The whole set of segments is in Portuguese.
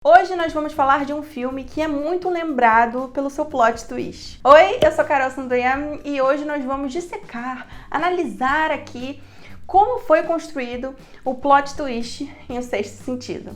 Hoje nós vamos falar de um filme que é muito lembrado pelo seu plot twist. Oi, eu sou Carol Sandoyam e hoje nós vamos dissecar, analisar aqui como foi construído o plot twist em O Sexto Sentido.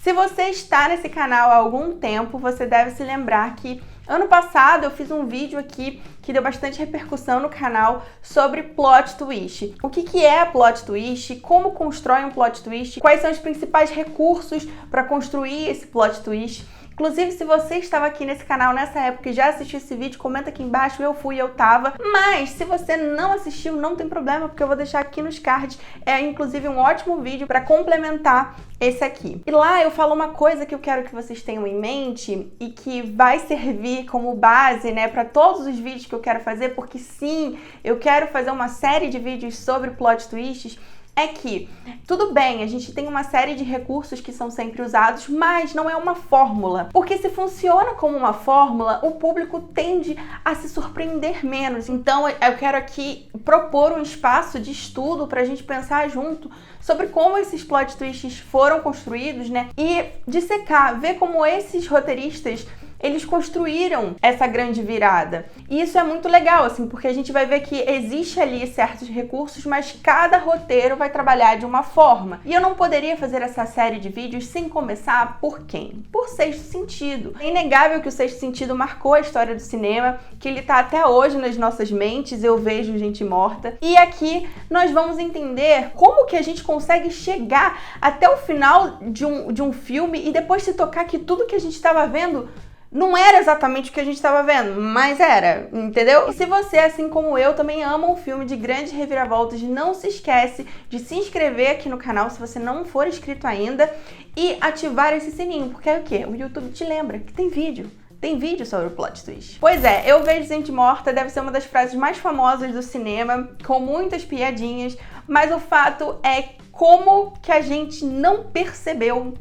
Se você está nesse canal há algum tempo, você deve se lembrar que ano passado eu fiz um vídeo aqui que deu bastante repercussão no canal sobre plot twist. O que é plot twist, como constrói um plot twist, quais são os principais recursos para construir esse plot twist. Inclusive, se você estava aqui nesse canal nessa época e já assistiu esse vídeo, comenta aqui embaixo, eu fui, eu tava. Mas, se você não assistiu, não tem problema, porque eu vou deixar aqui nos cards. É, inclusive, um ótimo vídeo para complementar esse aqui. E lá eu falo uma coisa que eu quero que vocês tenham em mente e que vai servir como base, né, para todos os vídeos que eu quero fazer, porque sim, eu quero fazer uma série de vídeos sobre plot twists. É que, tudo bem, a gente tem uma série de recursos que são sempre usados, mas não é uma fórmula. Porque se funciona como uma fórmula, o público tende a se surpreender menos. Então, eu quero aqui propor um espaço de estudo para a gente pensar junto sobre como esses plot twists foram construídos, né? E dissecar, ver como esses roteiristas eles construíram essa grande virada. E isso é muito legal, assim, porque a gente vai ver que existe ali certos recursos, mas cada roteiro vai trabalhar de uma forma. E eu não poderia fazer essa série de vídeos sem começar por quem? Por Sexto Sentido. É inegável que o Sexto Sentido marcou a história do cinema, que ele tá até hoje nas nossas mentes, eu vejo gente morta. E aqui nós vamos entender como que a gente consegue chegar até o final de um filme e depois se tocar que tudo que a gente estava vendo não era exatamente o que a gente estava vendo, mas era, entendeu? E se você, assim como eu, também ama um filme de grandes reviravoltas, não se esquece de se inscrever aqui no canal se você não for inscrito ainda e ativar esse sininho, porque é o quê? O YouTube te lembra que tem vídeo. Tem vídeo sobre o plot twist. Pois é, eu vejo gente morta, deve ser uma das frases mais famosas do cinema, com muitas piadinhas, mas o fato é como que a gente não percebeu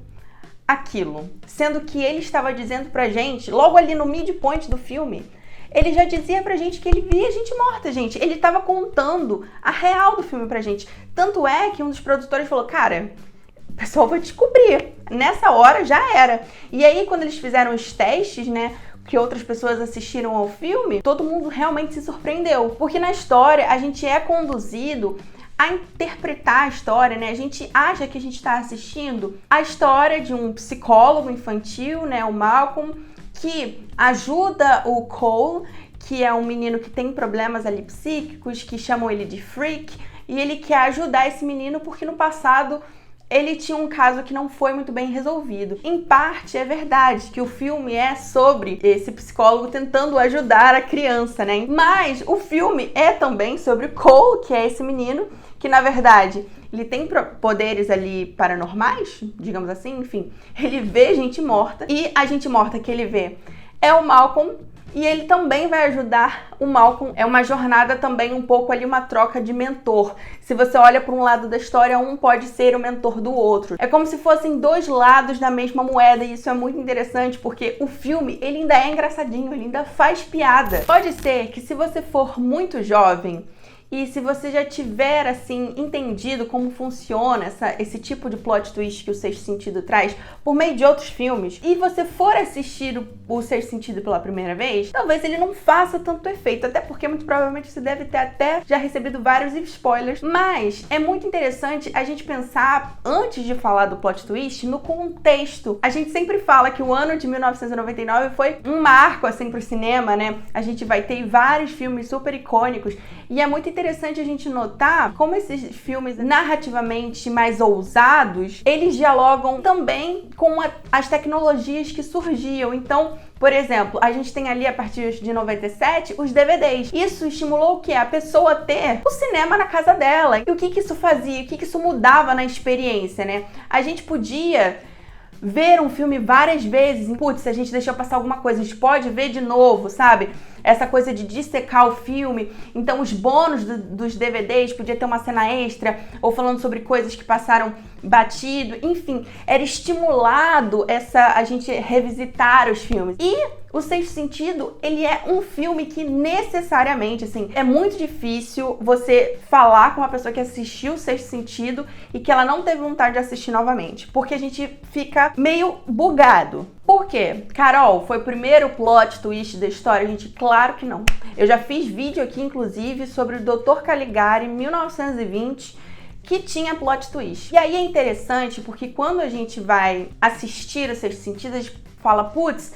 aquilo, sendo que ele estava dizendo pra gente, logo ali no midpoint do filme, ele já dizia pra gente que ele via gente morta, gente. Ele estava contando a real do filme pra gente. Tanto é que um dos produtores falou, cara, o pessoal vai descobrir. Nessa hora já era. E aí, quando eles fizeram os testes, né, que outras pessoas assistiram ao filme, todo mundo realmente se surpreendeu. Porque na história, a gente é conduzido a interpretar a história, né? A gente acha que a gente está assistindo a história de um psicólogo infantil, né? O Malcolm, que ajuda o Cole, que é um menino que tem problemas ali psíquicos, que chamam ele de freak, e ele quer ajudar esse menino porque no passado ele tinha um caso que não foi muito bem resolvido. Em parte, é verdade que o filme é sobre esse psicólogo tentando ajudar a criança, né? Mas o filme é também sobre Cole, que é esse menino, que na verdade ele tem poderes ali paranormais, digamos assim, enfim. Ele vê gente morta e a gente morta que ele vê é o Malcolm. E ele também vai ajudar o Malcolm. É uma jornada também um pouco ali, uma troca de mentor. Se você olha para um lado da história, um pode ser o mentor do outro. É como se fossem dois lados da mesma moeda e isso é muito interessante porque o filme, ele ainda é engraçadinho, ele ainda faz piada. Pode ser que se você for muito jovem e se você já tiver, assim, entendido como funciona esse tipo de plot twist que o Sexto Sentido traz por meio de outros filmes, e você for assistir o Sexto Sentido pela primeira vez, talvez ele não faça tanto efeito, até porque muito provavelmente você deve ter até já recebido vários spoilers, mas é muito interessante a gente pensar, antes de falar do plot twist, no contexto. A gente sempre fala que o ano de 1999 foi um marco, assim, pro cinema, né? A gente vai ter vários filmes super icônicos, e é muito interessante a gente notar como esses filmes narrativamente mais ousados, eles dialogam também com as tecnologias que surgiam. Então, por exemplo, a gente tem ali a partir de 97 os DVDs. Isso estimulou o quê? A pessoa ter o cinema na casa dela. E o que isso fazia? O que isso mudava na experiência, né? A gente podia ver um filme várias vezes, putz, se a gente deixou passar alguma coisa, a gente pode ver de novo, sabe? essa coisa de dissecar o filme. Então os bônus dos DVDs podia ter uma cena extra, ou falando sobre coisas que passaram batido, enfim, era estimulado a gente revisitar os filmes. E O Sexto Sentido, ele é um filme que necessariamente, assim, é muito difícil você falar com uma pessoa que assistiu O Sexto Sentido e que ela não teve vontade de assistir novamente, porque a gente fica meio bugado. Por quê? Carol, foi o primeiro plot twist da história? Gente, claro que não. Eu já fiz vídeo aqui, inclusive, sobre o Dr. Caligari, 1920, que tinha plot twist. E aí é interessante porque quando a gente vai assistir O Sexto Sentido, a gente fala, putz,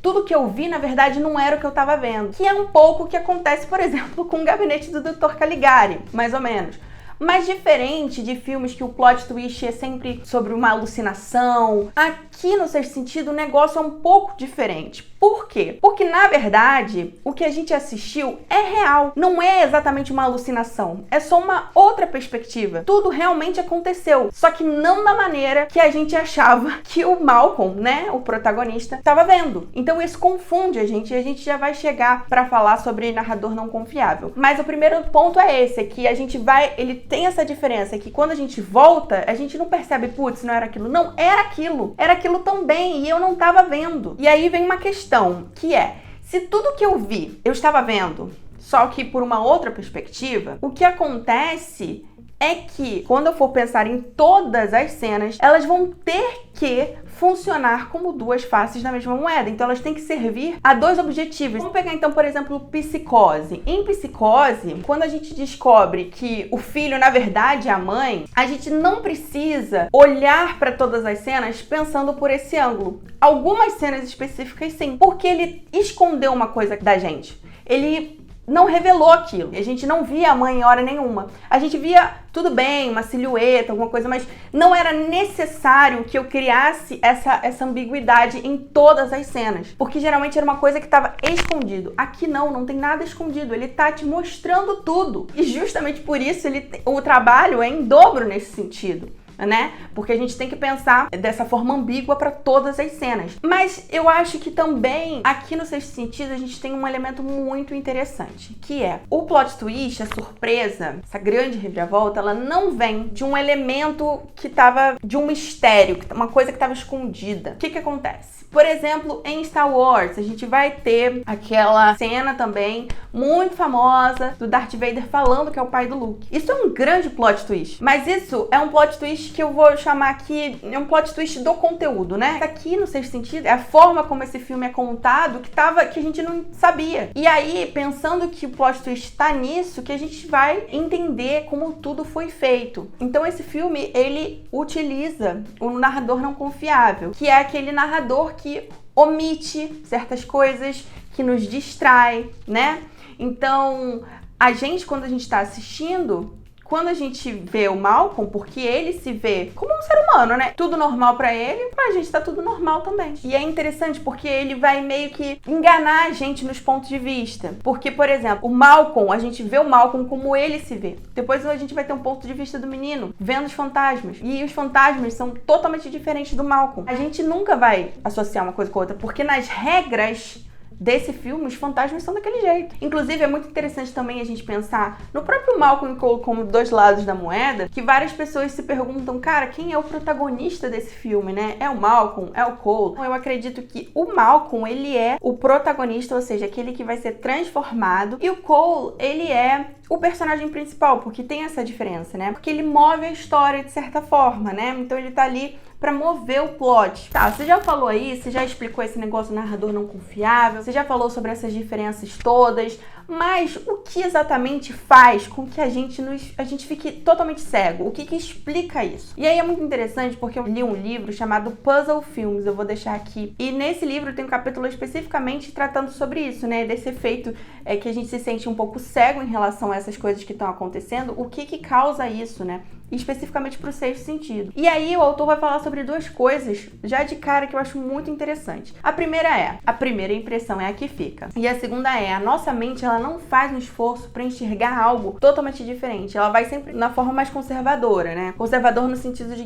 tudo que eu vi, na verdade, não era o que eu tava vendo. Que é um pouco o que acontece, por exemplo, com o Gabinete do Dr. Caligari, mais ou menos. Mas diferente de filmes que o plot twist é sempre sobre uma alucinação, aqui no Sexto Sentido o negócio é um pouco diferente. Por quê? Porque, na verdade, o que a gente assistiu é real. Não é exatamente uma alucinação. É só uma outra perspectiva. Tudo realmente aconteceu. Só que não da maneira que a gente achava que o Malcolm, né, o protagonista, estava vendo. Então isso confunde a gente e a gente já vai chegar para falar sobre narrador não confiável. Mas o primeiro ponto é esse, é que a gente vai... Ele tem essa diferença, que quando a gente volta, a gente não percebe, putz, não era aquilo. Não, era aquilo. Era aquilo também e eu não estava vendo. E aí vem uma questão, que é, se tudo que eu vi, eu estava vendo, só que por uma outra perspectiva, o que acontece é que, quando eu for pensar em todas as cenas, elas vão ter que funcionar como duas faces da mesma moeda. Então, elas têm que servir a dois objetivos. Vamos pegar, então, por exemplo, Psicose. Em Psicose, quando a gente descobre que o filho, na verdade, é a mãe, a gente não precisa olhar para todas as cenas pensando por esse ângulo. Algumas cenas específicas, sim, porque ele escondeu uma coisa da gente. Ele não revelou aquilo. A gente não via a mãe em hora nenhuma. A gente via, tudo bem, uma silhueta, alguma coisa, mas não era necessário que eu criasse essa ambiguidade em todas as cenas. Porque geralmente era uma coisa que estava escondido. Aqui não tem nada escondido. Ele tá te mostrando tudo. E justamente por isso o trabalho é em dobro nesse sentido, né? Porque a gente tem que pensar dessa forma ambígua para todas as cenas. Mas eu acho que também aqui no Sexto Sentido a gente tem um elemento muito interessante, que é o plot twist, a surpresa, essa grande reviravolta, ela não vem de um elemento que tava de um mistério, uma coisa que estava escondida. O que acontece? Por exemplo, em Star Wars, a gente vai ter aquela cena também muito famosa do Darth Vader falando que é o pai do Luke. Isso é um grande plot twist, mas isso é um plot twist que eu vou chamar aqui, é um plot twist do conteúdo, né? Aqui no Sexto Sentido é a forma como esse filme é contado que a gente não sabia. E aí, pensando que o plot twist tá nisso, que a gente vai entender como tudo foi feito. Então esse filme, ele utiliza o narrador não confiável, que é aquele narrador que omite certas coisas, que nos distrai, né? Então, a gente, quando a gente tá assistindo, quando a gente vê o Malcolm, porque ele se vê como um ser humano, né? Tudo normal pra ele, pra gente tá tudo normal também. E é interessante porque ele vai meio que enganar a gente nos pontos de vista. Porque, por exemplo, o Malcolm, a gente vê o Malcolm como ele se vê. Depois a gente vai ter um ponto de vista do menino, vendo os fantasmas. E os fantasmas são totalmente diferentes do Malcolm. A gente nunca vai associar uma coisa com a outra, porque nas regras desse filme, os fantasmas são daquele jeito. Inclusive, é muito interessante também a gente pensar no próprio Malcolm e Cole como dois lados da moeda, que várias pessoas se perguntam, cara, quem é o protagonista desse filme, né? É o Malcolm? É o Cole? Eu acredito que o Malcolm, ele é o protagonista, ou seja, aquele que vai ser transformado, e o Cole, ele é o personagem principal, porque tem essa diferença, né? Porque ele move a história de certa forma, né? Então ele tá ali pra mover o plot. Tá, você já falou aí, você já explicou esse negócio do narrador não confiável, você já falou sobre essas diferenças todas, mas o que exatamente faz com que a gente fique totalmente cego? O que explica isso? E aí é muito interessante porque eu li um livro chamado Puzzle Films, eu vou deixar aqui. E nesse livro tem um capítulo especificamente tratando sobre isso, né? Desse efeito que a gente se sente um pouco cego em relação a essas coisas que estão acontecendo. O que causa isso, né? especificamente para o sexto sentido. E aí o autor vai falar sobre duas coisas, já de cara, que eu acho muito interessante. A primeira impressão é a que fica. E a segunda é, a nossa mente, ela não faz um esforço para enxergar algo totalmente diferente. Ela vai sempre na forma mais conservadora, né? Conservador no sentido de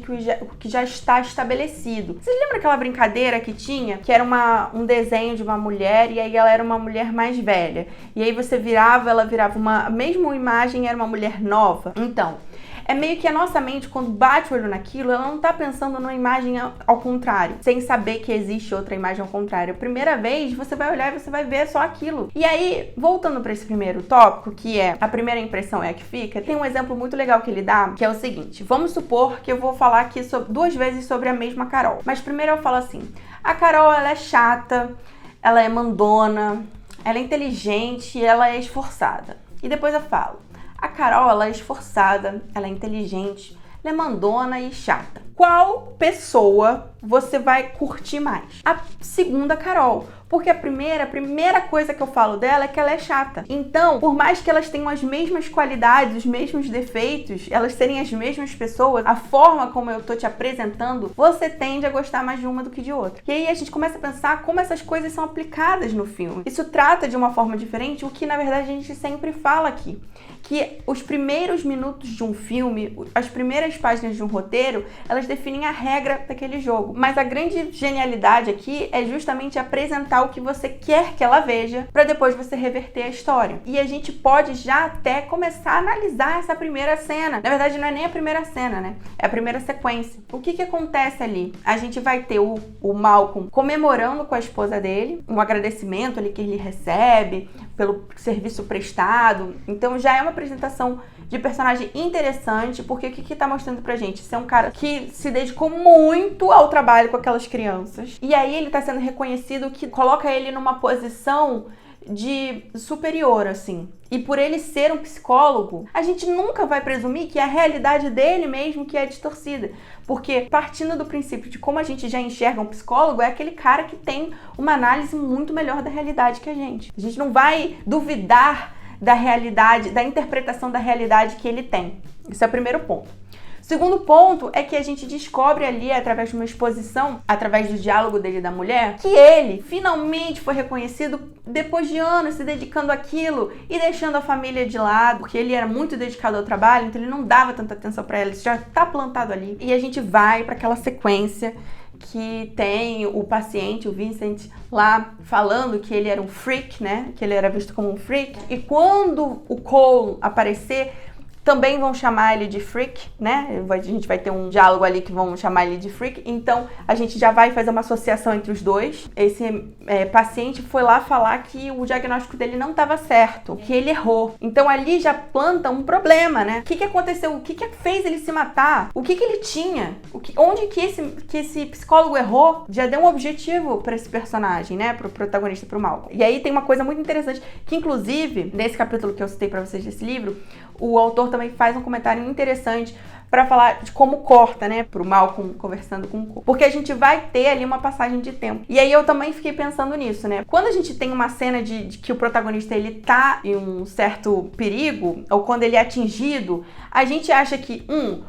que já está estabelecido. Vocês lembram aquela brincadeira que tinha? Que era um desenho de uma mulher e aí ela era uma mulher mais velha. E aí você ela virava a mesma imagem, era uma mulher nova. Então, é meio que a nossa mente, quando bate o olho naquilo, ela não tá pensando numa imagem ao contrário, sem saber que existe outra imagem ao contrário. A primeira vez, você vai olhar e você vai ver só aquilo. E aí, voltando para esse primeiro tópico, que é a primeira impressão é a que fica, tem um exemplo muito legal que ele dá, que é o seguinte. Vamos supor que eu vou falar aqui duas vezes sobre a mesma Carol. Mas primeiro eu falo assim, a Carol, ela é chata, ela é mandona, ela é inteligente e ela é esforçada. E depois eu falo, a Carol, ela é esforçada, ela é inteligente, ela é mandona e chata. Qual pessoa você vai curtir mais? A segunda Carol. Porque a primeira coisa que eu falo dela é que ela é chata. Então, por mais que elas tenham as mesmas qualidades, os mesmos defeitos, elas serem as mesmas pessoas, a forma como eu tô te apresentando, você tende a gostar mais de uma do que de outra. E aí a gente começa a pensar como essas coisas são aplicadas no filme. Isso trata de uma forma diferente o que, na verdade, a gente sempre fala aqui. Que os primeiros minutos de um filme, as primeiras páginas de um roteiro, elas definem a regra daquele jogo. Mas a grande genialidade aqui é justamente apresentar o que você quer que ela veja, para depois você reverter a história. E a gente pode já até começar a analisar essa primeira cena. Na verdade, não é nem a primeira cena, né? É a primeira sequência. O que acontece ali? A gente vai ter o Malcolm comemorando com a esposa dele, um agradecimento ali que ele recebe pelo serviço prestado. Então já é uma apresentação de personagem interessante, porque o que tá mostrando pra gente? Isso é um cara que se dedicou muito ao trabalho com aquelas crianças. E aí ele tá sendo reconhecido, que coloca ele numa posição de superior, assim. E por ele ser um psicólogo, a gente nunca vai presumir que é a realidade dele mesmo que é distorcida. Porque partindo do princípio de como a gente já enxerga um psicólogo, é aquele cara que tem uma análise muito melhor da realidade que a gente. A gente não vai duvidar da realidade, da interpretação da realidade que ele tem. Esse é o primeiro ponto. Segundo ponto é que a gente descobre ali, através de uma exposição, através do diálogo dele e da mulher, que ele finalmente foi reconhecido depois de anos se dedicando àquilo e deixando a família de lado, porque ele era muito dedicado ao trabalho, então ele não dava tanta atenção para ela, isso já tá plantado ali. E a gente vai para aquela sequência que tem o paciente, o Vincent, lá falando que ele era um freak, né? Que ele era visto como um freak. E quando o Cole aparecer, também vão chamar ele de freak, né? A gente vai ter um diálogo ali que vão chamar ele de freak. Então, a gente já vai fazer uma associação entre os dois. Esse paciente foi lá falar que o diagnóstico dele não estava certo, que ele errou. Então, ali já planta um problema, né? O que aconteceu? O que fez ele se matar? O que ele tinha? Onde que esse psicólogo errou? Já deu um objetivo para esse personagem, né? Pro protagonista, pro Malcolm. E aí tem uma coisa muito interessante, que inclusive, nesse capítulo que eu citei para vocês desse livro, o autor também faz um comentário interessante para falar de como corta, né, pro Malcolm conversando com o Cole. Porque a gente vai ter ali uma passagem de tempo. E aí eu também fiquei pensando nisso, né? Quando a gente tem uma cena de que o protagonista, ele tá em um certo perigo, ou quando ele é atingido, a gente acha que,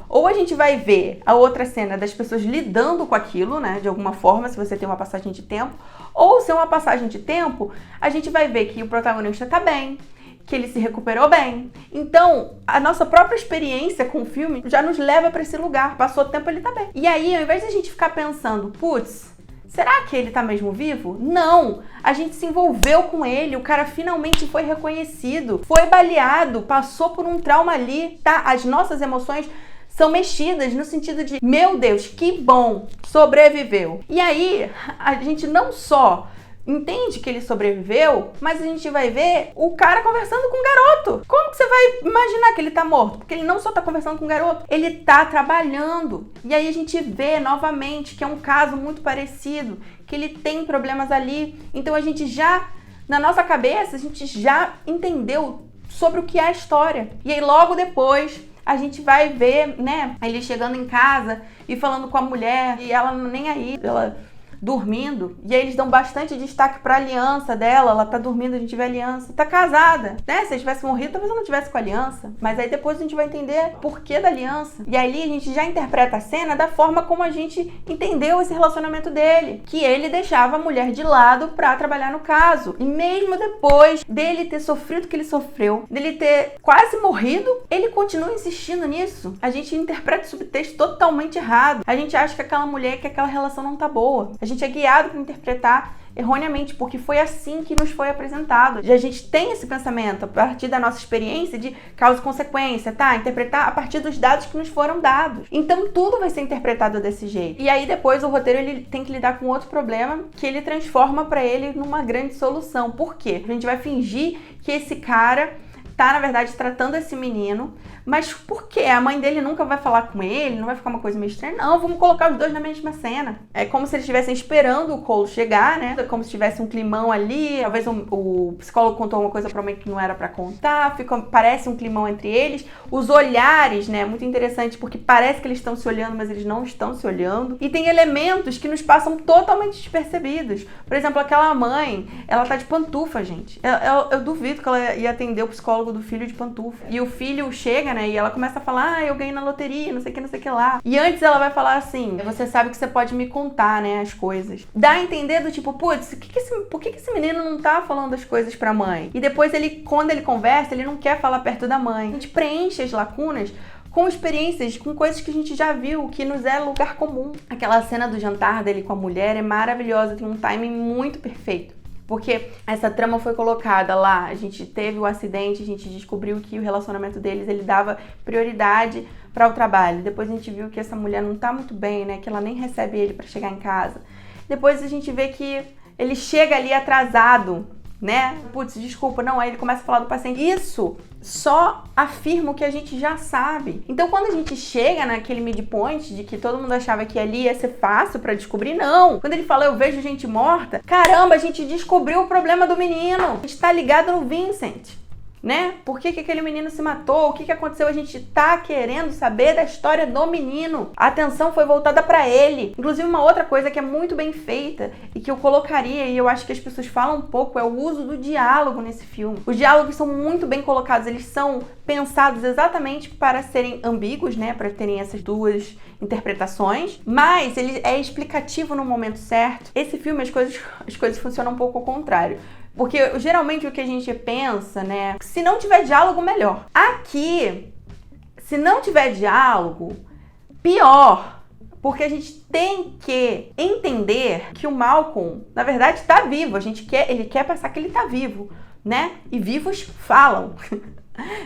ou a gente vai ver a outra cena das pessoas lidando com aquilo, né, de alguma forma, se você tem uma passagem de tempo, ou se é uma passagem de tempo, a gente vai ver que o protagonista tá bem, que ele se recuperou bem. Então, a nossa própria experiência com o filme já nos leva para esse lugar. Passou o tempo, ele tá bem. E aí, ao invés de a gente ficar pensando, putz, será que ele tá mesmo vivo? Não! A gente se envolveu com ele, o cara finalmente foi reconhecido, foi baleado, passou por um trauma ali, tá? As nossas emoções são mexidas no sentido de, meu Deus, que bom, sobreviveu. E aí, a gente não só entende que ele sobreviveu, mas a gente vai ver o cara conversando com o garoto. Como que você vai imaginar que ele tá morto? Porque ele não só tá conversando com o garoto, ele tá trabalhando. E aí a gente vê novamente que é um caso muito parecido, que ele tem problemas ali. Então a gente já, na nossa cabeça, a gente já entendeu sobre o que é a história. E aí logo depois a gente vai ver, né, ele chegando em casa e falando com a mulher, e ela nem aí, ela dormindo, e aí eles dão bastante destaque pra aliança dela, ela tá dormindo, a gente vê a aliança, tá casada, né? Se ele tivesse morrido, talvez ela não tivesse com a aliança, mas aí depois a gente vai entender o porquê da aliança. E ali a gente já interpreta a cena da forma como a gente entendeu esse relacionamento dele, que ele deixava a mulher de lado pra trabalhar no caso. E mesmo depois dele ter sofrido o que ele sofreu, dele ter quase morrido, ele continua insistindo nisso. A gente interpreta o subtexto totalmente errado. A gente acha que aquela mulher, que aquela relação não tá boa. A gente é guiado para interpretar erroneamente, porque foi assim que nos foi apresentado. E a gente tem esse pensamento a partir da nossa experiência de causa e consequência, tá? Interpretar a partir dos dados que nos foram dados. Então tudo vai ser interpretado desse jeito. E aí depois o roteiro ele tem que lidar com outro problema que ele transforma para ele numa grande solução. Por quê? A gente vai fingir que esse cara tá, na verdade, tratando esse menino, mas por quê? A mãe dele nunca vai falar com ele, não vai ficar uma coisa meio estranha? Não, vamos colocar os dois na mesma cena. É como se eles estivessem esperando o Cole chegar, né? É como se tivesse um climão ali, talvez o psicólogo contou uma coisa pra mãe que não era pra contar, parece um climão entre eles. Os olhares, né? Muito interessante, porque parece que eles estão se olhando, mas eles não estão se olhando. E tem elementos que nos passam totalmente despercebidos. Por exemplo, aquela mãe, ela tá de pantufa, gente. Eu duvido que ela ia atender o psicólogo do filho de pantufa. E o filho chega, né? E ela começa a falar, eu ganhei na loteria, não sei o que lá. E antes ela vai falar assim, você sabe que você pode me contar, né, as coisas. Dá a entender do tipo, putz, por que esse menino não tá falando as coisas pra mãe? E depois quando ele conversa, ele não quer falar perto da mãe. A gente preenche as lacunas com experiências, com coisas que a gente já viu, que nos é lugar comum. Aquela cena do jantar dele com a mulher é maravilhosa, tem um timing muito perfeito. Porque essa trama foi colocada lá, a gente teve o acidente, a gente descobriu que o relacionamento deles, ele dava prioridade para o trabalho. Depois a gente viu que essa mulher não tá muito bem, né? Que ela nem recebe ele para chegar em casa. Depois a gente vê que ele chega ali atrasado, né? Putz, desculpa, não, aí ele começa a falar do paciente. Isso só afirma o que a gente já sabe. Então, quando a gente chega naquele midpoint de que todo mundo achava que ali ia ser fácil pra descobrir, não. Quando ele fala, eu vejo gente morta, caramba, a gente descobriu o problema do menino. A gente tá ligado no Vincent, né? Por que aquele menino se matou? O que aconteceu? A gente tá querendo saber da história do menino. A atenção foi voltada pra ele. Inclusive, uma outra coisa que é muito bem feita e que eu colocaria, e eu acho que as pessoas falam um pouco, é o uso do diálogo nesse filme. Os diálogos são muito bem colocados, eles são pensados exatamente para serem ambíguos, né? Para terem essas duas interpretações, mas ele é explicativo no momento certo. Esse filme, as coisas funcionam um pouco ao contrário. Porque geralmente o que a gente pensa, né? Se não tiver diálogo, melhor. Aqui, se não tiver diálogo, pior. Porque a gente tem que entender que o Malcolm, na verdade, está vivo. Ele quer pensar que ele está vivo, né? E vivos falam,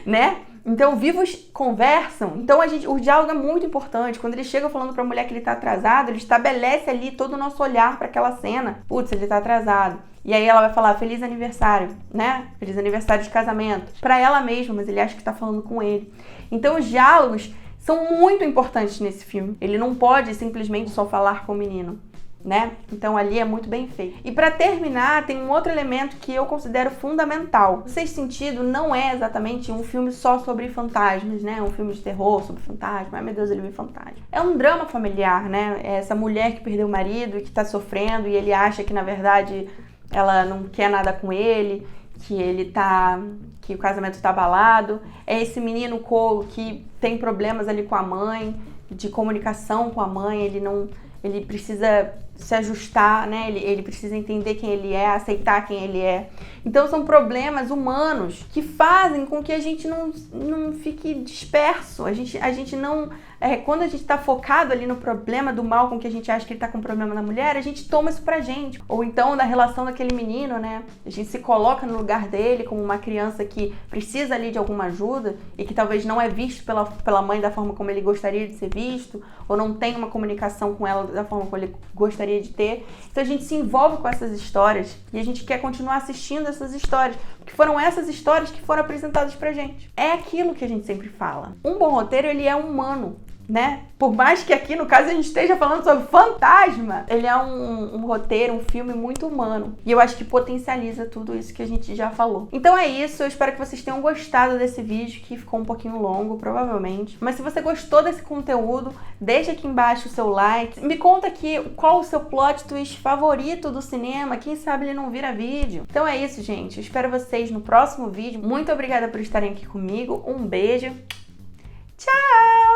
né? Então, vivos conversam. Então, o diálogo é muito importante. Quando ele chega falando pra mulher que ele tá atrasado, ele estabelece ali todo o nosso olhar para aquela cena. Putz, ele tá atrasado. E aí ela vai falar, feliz aniversário, né? Feliz aniversário de casamento. Pra ela mesma, mas ele acha que tá falando com ele. Então, os diálogos são muito importantes nesse filme. Ele não pode simplesmente só falar com o menino, né? Então ali é muito bem feito. E para terminar, tem um outro elemento que eu considero fundamental. O Sexto Sentido não é exatamente um filme só sobre fantasmas, né? Um filme de terror sobre fantasma. Ai, meu Deus, ele viu fantasma. É um drama familiar, né? É essa mulher que perdeu o marido e que tá sofrendo e ele acha que, na verdade, ela não quer nada com ele, que o casamento tá abalado. É esse menino Cole que tem problemas ali com a mãe, de comunicação com a mãe, ele precisa se ajustar, né? Ele precisa entender quem ele é, aceitar quem ele é. Então são problemas humanos que fazem com que a gente não fique disperso. A gente não... quando a gente tá focado ali no problema do mal com que a gente acha que ele tá com o problema da mulher, a gente toma isso pra gente. Ou então da relação daquele menino, né? A gente se coloca no lugar dele como uma criança que precisa ali de alguma ajuda e que talvez não é visto pela mãe da forma como ele gostaria de ser visto, ou não tem uma comunicação com ela da forma como ele gostaria de ter. Então a gente se envolve com essas histórias e a gente quer continuar assistindo essas histórias, porque foram essas histórias que foram apresentadas pra gente. É aquilo que a gente sempre fala. Um bom roteiro, ele é humano. né? Por mais que aqui, no caso, a gente esteja falando sobre fantasma, ele é um roteiro, um filme muito humano. E eu acho que potencializa tudo isso que a gente já falou. Então é isso, eu espero que vocês tenham gostado desse vídeo, que ficou um pouquinho longo, provavelmente. Mas se você gostou desse conteúdo, deixa aqui embaixo o seu like. Me conta aqui qual o seu plot twist favorito do cinema, quem sabe ele não vira vídeo. Então é isso, gente. Eu espero vocês no próximo vídeo. Muito obrigada por estarem aqui comigo. Um beijo. Tchau!